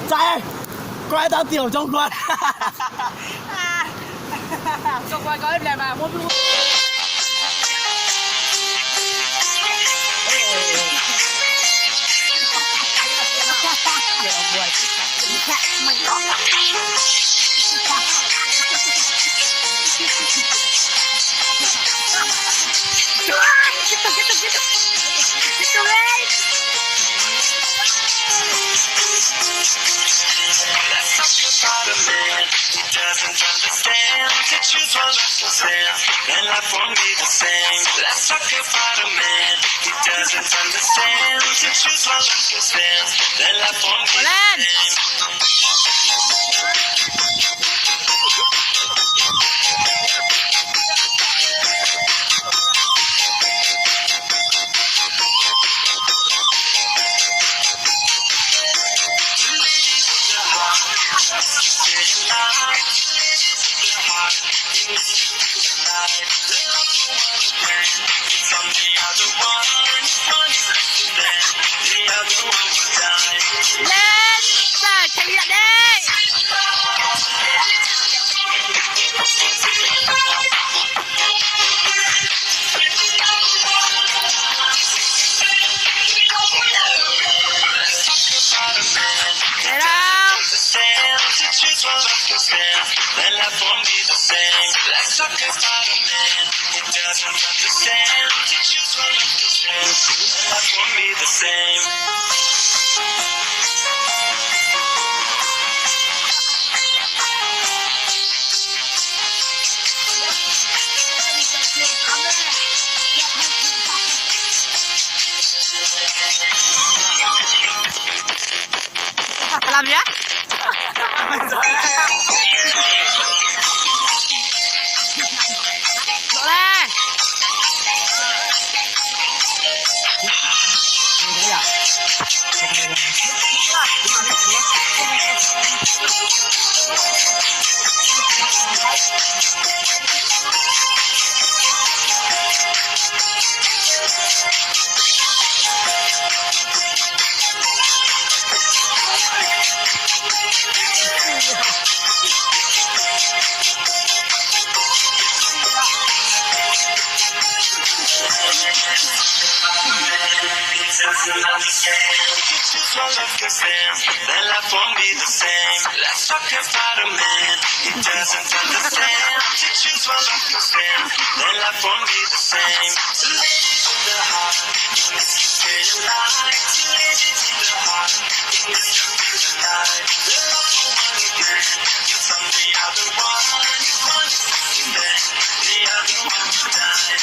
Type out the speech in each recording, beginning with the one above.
仔，乖到屌中國。中國講啲靚啊，我唔。Doesn't understand to choose one life instead, then life won't be the same. Let's talk about a man who doesn't understand to choose one life instead, then life won't be the then life won't be the same. Let's talk about a man who doesn't understand to choose one life instead, then life won't be the same. Làm gì á? Đổ lên. Doesn't understand to choose one life instead, then life won't be the same. Let's talk about a man who doesn't understand to choose one life instead, then life won't be the same. To ladies in the heart, you miss to stay alive. To ladies in the heart, you miss to feel alive. The love for one again, you tell the other one. You want to see then, the other one will die.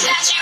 That you